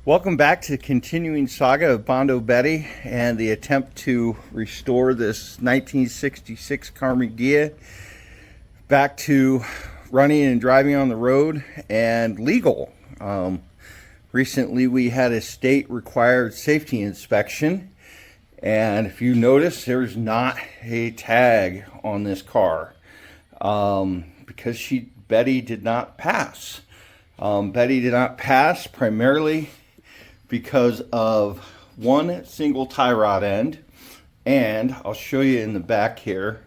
Welcome back to the continuing saga of Bondo Betty and the attempt to restore this 1966 Karmann Ghia back to running and driving on the road and legal. Recently we had a state required safety inspection, and if you notice, there's not a tag on this car because Betty did not pass. Betty did not pass primarily because of one single tie rod end, and I'll show you in the back here.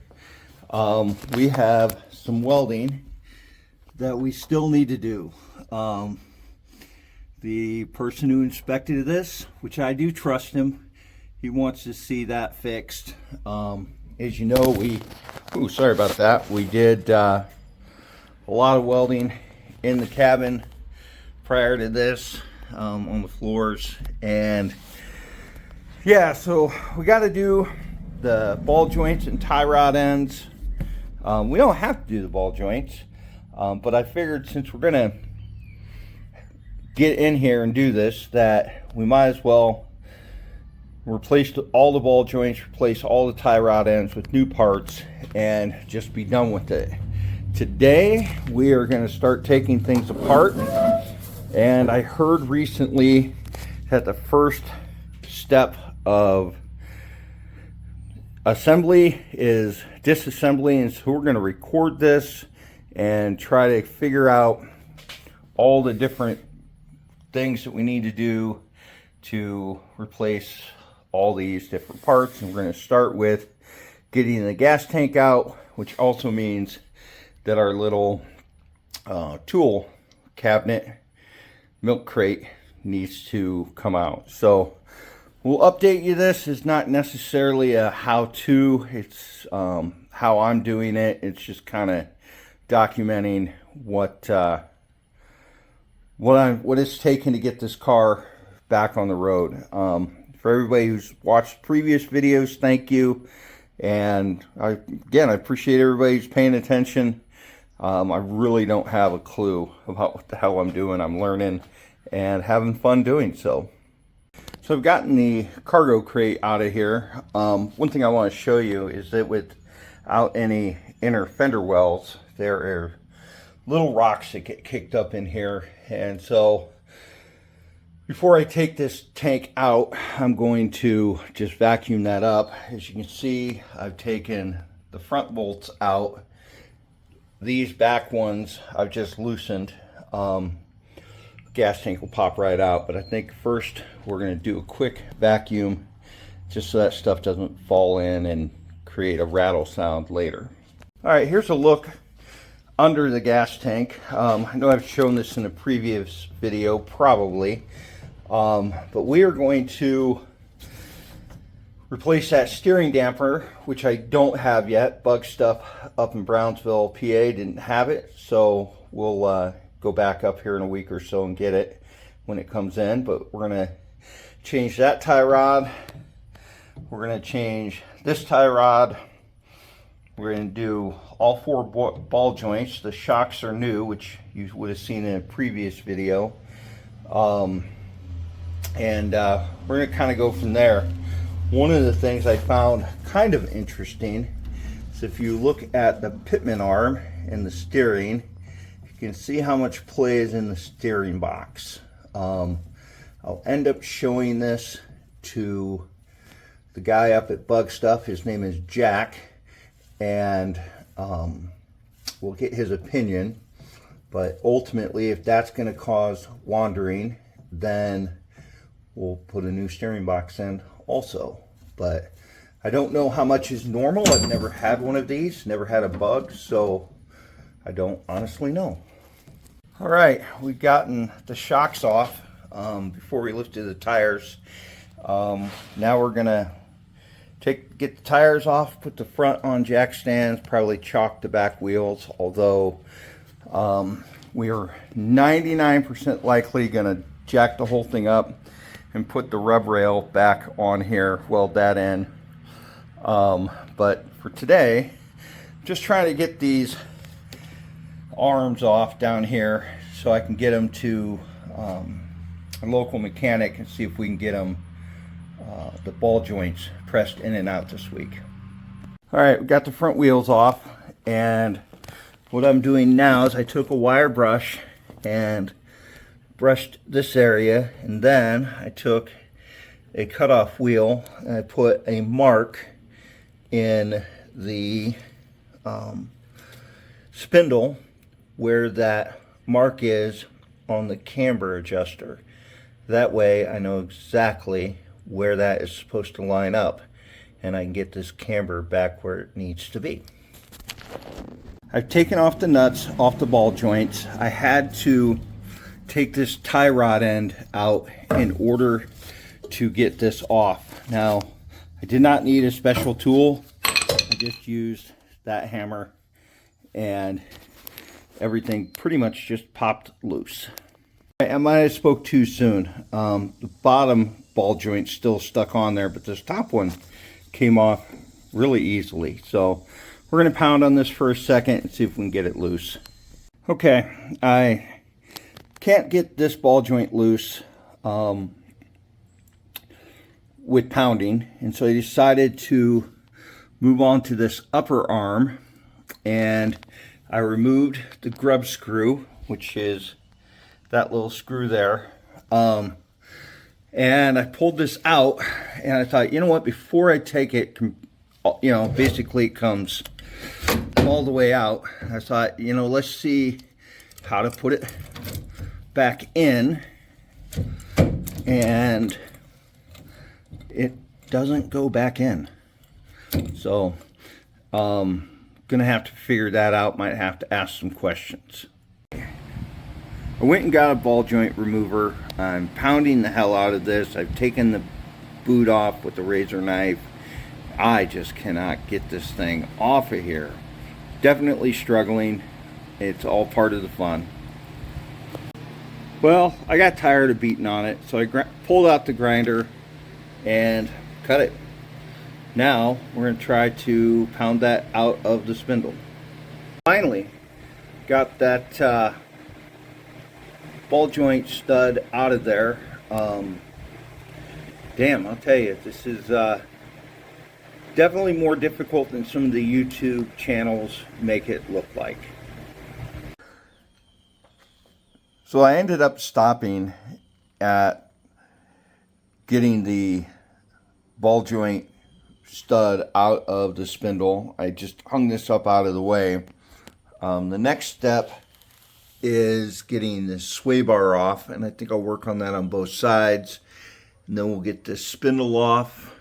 We have some welding that we still need to do. The person who inspected this, which I do trust him, he wants to see that fixed. As you know, sorry about that. We did a lot of welding in the cabin prior to this. On the floors, and yeah, so we got to do the ball joints and tie rod ends. We don't have to do the ball joints, but I figured since we're gonna get in here and do this, that we might as well replace all the ball joints, replace all the tie rod ends with new parts, and just be done with it. Today we are going to start taking things apart. And I heard recently that the first step of assembly is disassembly, and so we're going to record this and try to figure out all the different things that we need to do to replace all these different parts. And we're going to start with getting the gas tank out, which also means that our little tool cabinet milk crate needs to come out. So we'll update you. This is not necessarily a how-to, it's how I'm doing it. It's just kind of documenting what it's taken to get this car back on the road. For everybody who's watched previous videos, thank you. And I appreciate everybody who's paying attention. I really don't have a clue about what the hell I'm doing. I'm learning and having fun doing so. So I've gotten the cargo crate out of here. One thing I want to show you is that without any inner fender wells, there are little rocks that get kicked up in here. And so before I take this tank out, I'm going to just vacuum that up. As you can see, I've taken the front bolts out. These back ones I've just loosened. Gas tank will pop right out, but I think first we're going to do a quick vacuum just so that stuff doesn't fall in and create a rattle sound later. All right, here's a look under the gas tank. I know I've shown this in a previous video, probably, but we are going to replace that steering damper, which I don't have yet. Bug Stuff up in Brownsville, PA didn't have it, so we'll go back up here in a week or so and get it when it comes in. But we're going to change that tie rod. We're going to change this tie rod. We're going to do all four ball joints. The shocks are new, which you would have seen in a previous video. We're going to kind of go from there. One of the things I found kind of interesting is if you look at the pitman arm and the steering, you can see how much play is in the steering box. I'll end up showing this to the guy up at Bug Stuff. His name is Jack, and we'll get his opinion. But ultimately, if that's going to cause wandering, then we'll put a new steering box in also. But I don't know how much is normal. I've never had one of these, never had a bug, so I don't honestly know. All right, we've gotten the shocks off before we lifted the tires. Now we're gonna get the tires off, put the front on jack stands, probably chalk the back wheels, although we are 99% likely gonna jack the whole thing up and put the rub rail back on here, weld that in. But for today, just trying to get these arms off down here so I can get them to a local mechanic and see if we can get them the ball joints pressed in and out this week. All right, we got the front wheels off, and what I'm doing now is I took a wire brush and brushed this area, and then I took a cutoff wheel and I put a mark in the spindle where that mark is on the camber adjuster. That way I know exactly where that is supposed to line up, and I can get this camber back where it needs to be. I've taken off the nuts off the ball joints. I had to take this tie rod end out in order to get this off. Now, I did not need a special tool. I just used that hammer and everything pretty much just popped loose. I might have spoke too soon. The bottom ball joint's still stuck on there, but this top one came off really easily. So we're going to pound on this for a second and see if we can get it loose. Okay, I can't get this ball joint loose with pounding, and so I decided to move on to this upper arm, and I removed the grub screw, which is that little screw there, and I pulled this out, and I thought, you know what, before I take it, you know, basically it comes all the way out, I thought, you know, let's see how to put it back in, and it doesn't go back in. So gonna have to figure that out. Might have to ask some questions. I went and got a ball joint remover. I'm pounding the hell out of this. I've taken the boot off with the razor knife. I just cannot get this thing off of here. Definitely struggling. It's all part of the fun. Well, I got tired of beating on it, so I pulled out the grinder and cut it. Now we're going to try to pound that out of the spindle. Finally got that ball joint stud out of there. Damn, I'll tell you, this is definitely more difficult than some of the YouTube channels make it look like. So I ended up stopping at getting the ball joint stud out of the spindle. I just hung this up out of the way. The next step is getting this sway bar off, and I think I'll work on that on both sides. And then we'll get this spindle off,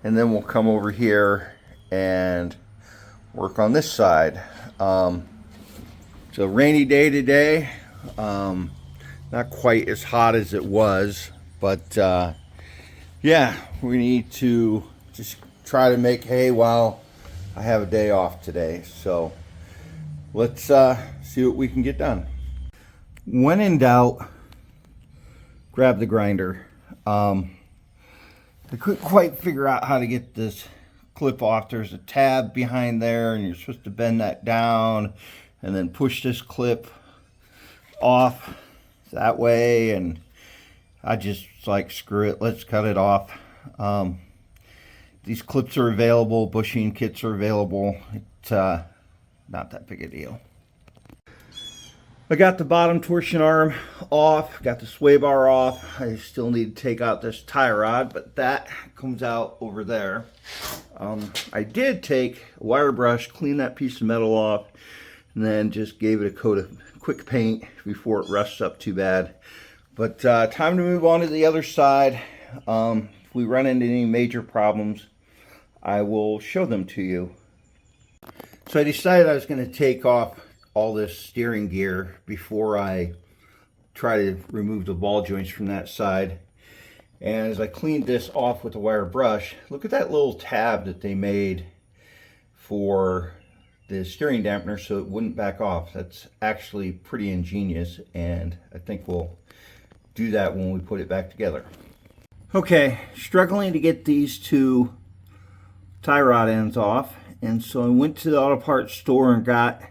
and then we'll come over here and work on this side. It's a rainy day today. Not quite as hot as it was, but yeah, we need to just try to make hay while I have a day off today. So let's see what we can get done. When in doubt, grab the grinder. I couldn't quite figure out how to get this clip off. There's a tab behind there, and you're supposed to bend that down and then push this clip off that way, and I just like, screw it, let's cut it off. These clips are available, bushing kits are available. It's not that big a deal. I got the bottom torsion arm off, got the sway bar off. I still need to take out this tie rod, but that comes out over there. I did take a wire brush, clean that piece of metal off, and then just gave it a coat of quick paint before it rusts up too bad. But time to move on to the other side. If we run into any major problems, I will show them to you. So I decided I was going to take off all this steering gear before I try to remove the ball joints from that side. And as I cleaned this off with a wire brush, look at that little tab that they made for the steering dampener so it wouldn't back off. That's actually pretty ingenious, and I think we'll do that when we put it back together. Okay, struggling to get these two tie rod ends off, and so I went to the auto parts store and got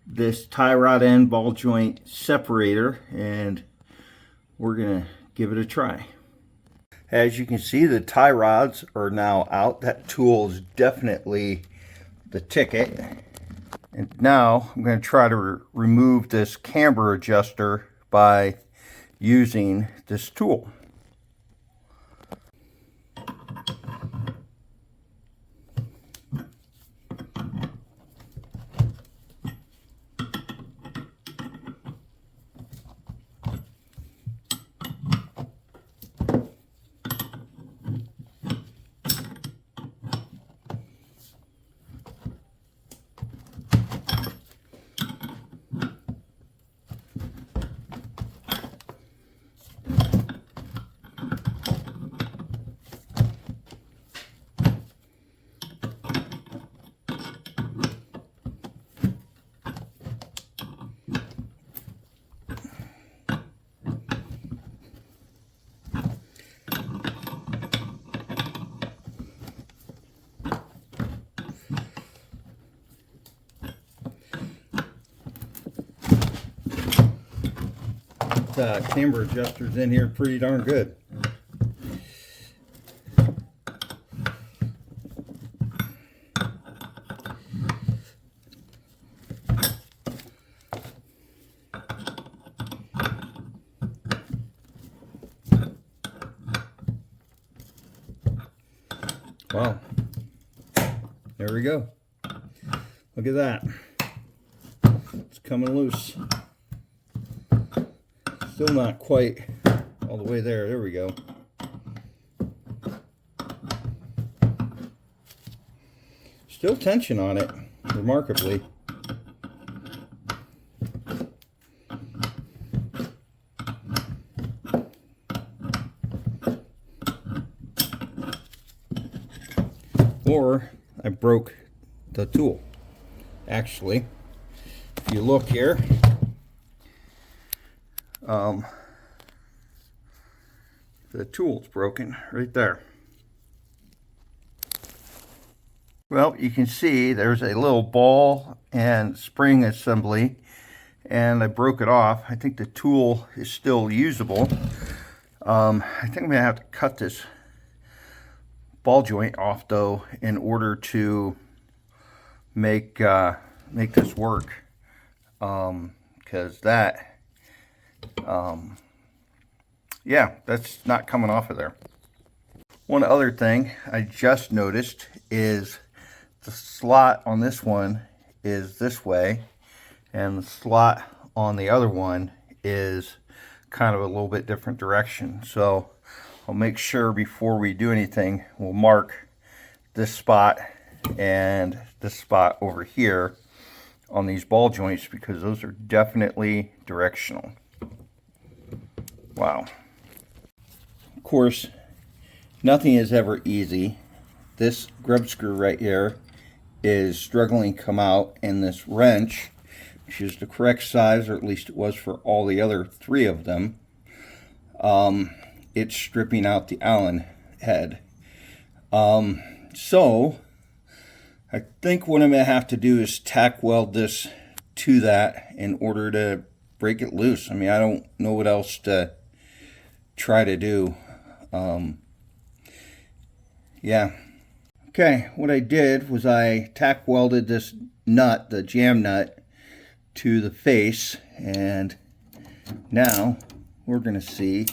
this tie rod end ball joint separator, and we're gonna give it a try. As you can see, the tie rods are now out. That tool is definitely the ticket. And now I'm going to try to remove this camber adjuster by using this tool. Camber adjusters in here pretty darn good. Wow, there we go. Look at that. It's coming loose. Still not quite all the way there. There we go. Still tension on it, remarkably. Or I broke the tool. Actually, if you look here, the tool's broken right there. Well, you can see there's a little ball and spring assembly, and I broke it off. I think the tool is still usable. I think I'm gonna have to cut this ball joint off though in order to make this work, because that yeah, that's not coming off of there. One other thing I just noticed is the slot on this one is this way, and the slot on the other one is kind of a little bit different direction. So I'll make sure before we do anything, we'll mark this spot and this spot over here on these ball joints, because those are definitely directional. Wow. Of course, nothing is ever easy. This grub screw right here is struggling to come out, and this wrench, which is the correct size, or at least it was for all the other three of them, it's stripping out the Allen head. So I think what I'm going to have to do is tack weld this to that in order to break it loose. I mean, I don't know what else to try to do. Yeah. Okay, what I did was I tack welded this nut, the jam nut, to the face, and now we're going to see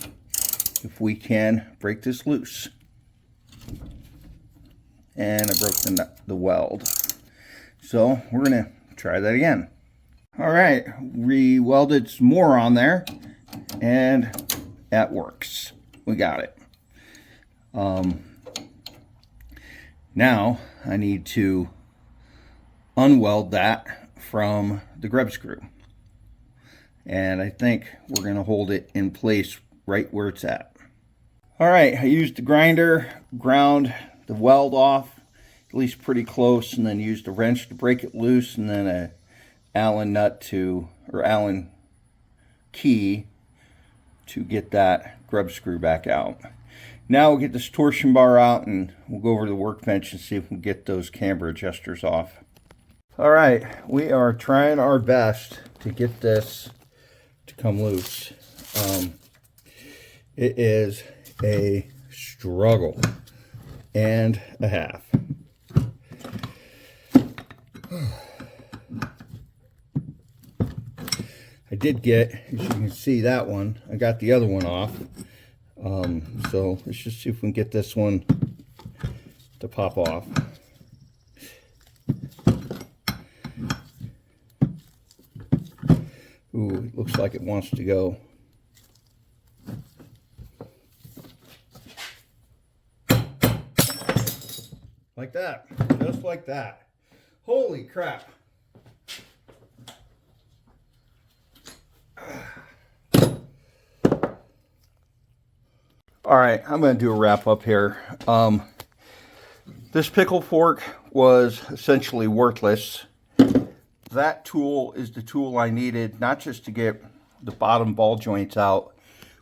if we can break this loose. And I broke the weld. So we're going to try that again. All right, we welded some more on there, and that works. We got it. Now I need to unweld that from the grub screw, and I think we're going to hold it in place right where it's at. All right, I used the grinder, ground the weld off at least pretty close, and then used a wrench to break it loose, and then a Allen nut or Allen key to get that grub screw back out. Now we'll get this torsion bar out, and we'll go over to the workbench and see if we can get those camber adjusters off. All right, we are trying our best to get this to come loose. It is a struggle and a half. I did get, as you can see, that one. I got the other one off. So let's just see if we can get this one to pop off. Ooh, it looks like it wants to go. Like that, just like that. Holy crap. All right, I'm going to do a wrap up here. This pickle fork was essentially worthless. That tool is the tool I needed, not just to get the bottom ball joints out,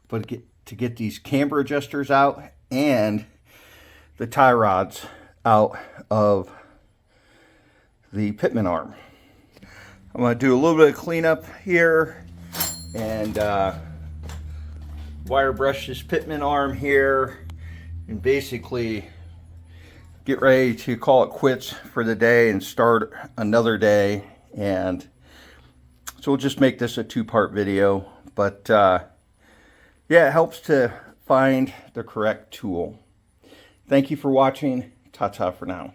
but to get these camber adjusters out and the tie rods out of the pitman arm. I'm going to do a little bit of cleanup here and wire brush this pitman arm here and basically get ready to call it quits for the day and start another day. And so we'll just make this a two-part video, but yeah, it helps to find the correct tool. Thank you for watching. Ta-ta for now.